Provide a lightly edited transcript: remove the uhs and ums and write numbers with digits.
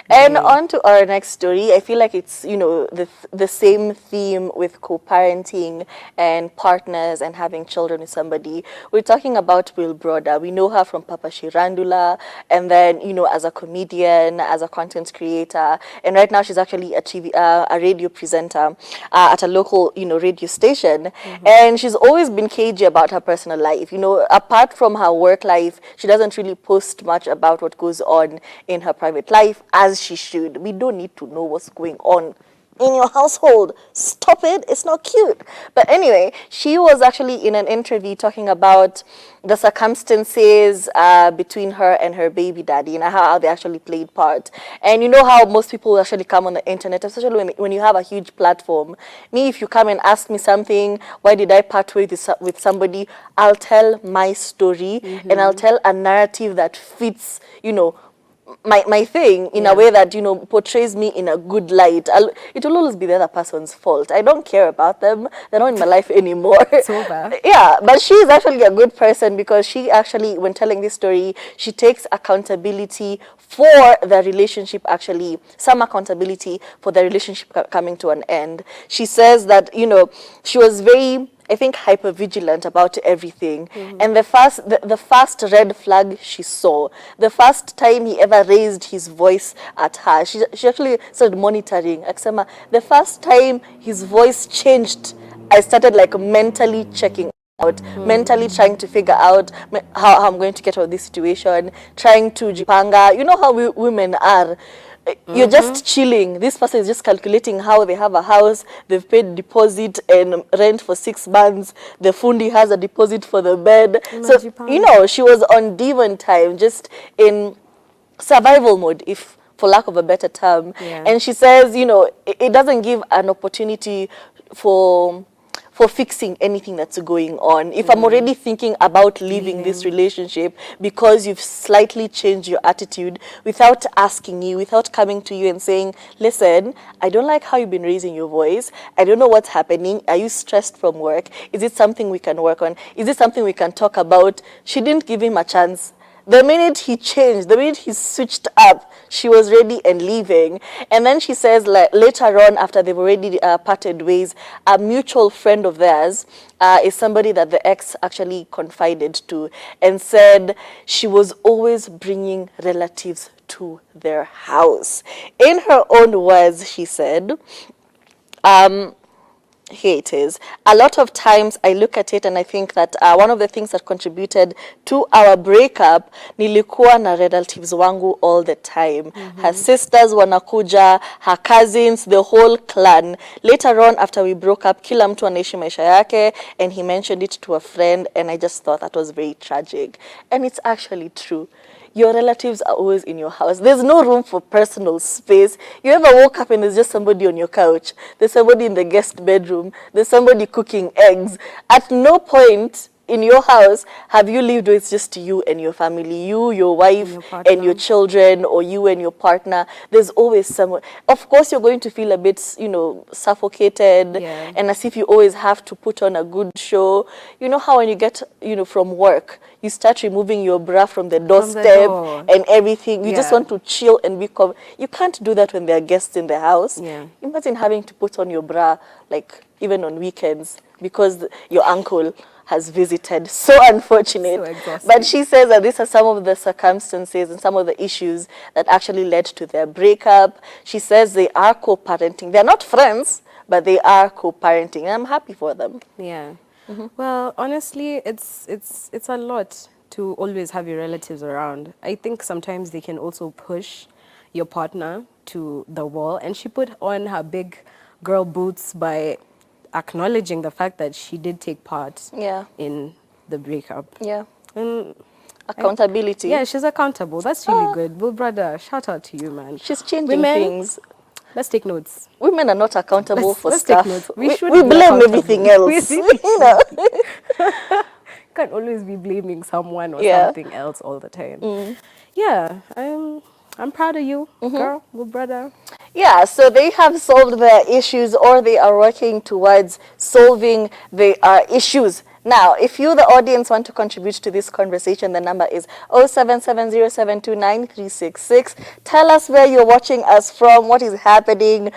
And on to our next story. I feel like it's, you know, the same theme with co-parenting and partners and having children with somebody. We're talking about Wilbroda. We know her from Papa Shirandula, and then, you know, as a comedian, as a content creator, and right now she's actually a radio presenter at a local, you know, radio station. And she's always been cagey about her personal life. You know, apart from her work life, she doesn't really post much about what goes on in her private life, as she should. We don't need to know what's going on in your household. Stop it. It's not cute. But anyway, she was actually in an interview talking about the circumstances between her and her baby daddy and how they actually played part. And you know how most people actually come on the internet, especially when you have a huge platform. Me, if you come and ask me something, why did I part ways with somebody, I'll tell my story and I'll tell a narrative that fits, you know, my thing in a way that, you know, portrays me in a good light. It will always be the other person's fault. I don't care about them. They're not in my life anymore. It's over. Yeah, but she's actually a good person because she actually, when telling this story, she takes accountability for the relationship, actually, some accountability for the relationship coming to an end. She says that, you know, she was very, I think, hyper vigilant about everything. And the first red flag she saw, the first time he ever raised his voice at her, she actually started monitoring. Akisema, the first time his voice changed, I started like mentally checking out, mentally trying to figure out how I'm going to get out of this situation, trying to jipanga. You know how women are. You're just chilling. This person is just calculating how they have a house, they've paid deposit and rent for 6 months, the fundi has a deposit for the bed. So, you know, she was on divan time, just in survival mode, if for lack of a better term. And she says, you know, it doesn't give an opportunity for fixing anything that's going on. If I'm already thinking about leaving this relationship because you've slightly changed your attitude without asking you, without coming to you and saying, listen, I don't like how you've been raising your voice. I don't know what's happening. Are you stressed from work? Is it something we can work on? Is it something we can talk about? She didn't give him a chance. The minute he changed, the minute he switched up, she was ready and leaving. And then she says, like, later on, after they've already parted ways, a mutual friend of theirs is somebody that the ex actually confided to and said she was always bringing relatives to their house. In her own words, she said, here it is. A lot of times I look at it and I think that one of the things that contributed to our breakup, nilikuwa na relatives wangu all the time. Her sisters wanakuja, her cousins, the whole clan. Later on, after we broke up, kila mtu anaishi maisha yake, and he mentioned it to a friend, and I just thought that was very tragic. And it's actually true. Your relatives are always in your house. There's no room for personal space. You ever woke up and there's just somebody on your couch? There's somebody in the guest bedroom. There's somebody cooking eggs. At no point in your house have you lived where it's just you and your family, you, your wife, and your children, or you and your partner. There's always someone. Of course, you're going to feel a bit, you know, suffocated, and as if you always have to put on a good show. You know how when you get, you know, from work, you start removing your bra from the doorstep and everything. You just want to chill and be you can't do that when there are guests in the house. Imagine having to put on your bra, like, even on weekends because your uncle has visited. So unfortunate. So exhausting. But she says that these are some of the circumstances and some of the issues that actually led to their breakup. She says they are co-parenting. They're not friends, but they are co-parenting. And I'm happy for them. Yeah. Well, honestly, it's a lot to always have your relatives around. I think sometimes they can also push your partner to the wall. And she put on her big girl boots by acknowledging the fact that she did take part in the breakup. And accountability. Yeah, she's accountable. That's really good. Wilbroda, shout out to you, man. She's changing things. Let's take notes. Women are not accountable for stuff. Take notes. We blame everything else. You know. Can't always be blaming someone or something else all the time. Yeah, I'm proud of you, girl, Wilbroda. Yeah, so they have solved their issues, or they are working towards solving their issues Now, if you, the audience, want to contribute to this conversation, the number is 0770729366. Tell us where you're watching us from, what is happening.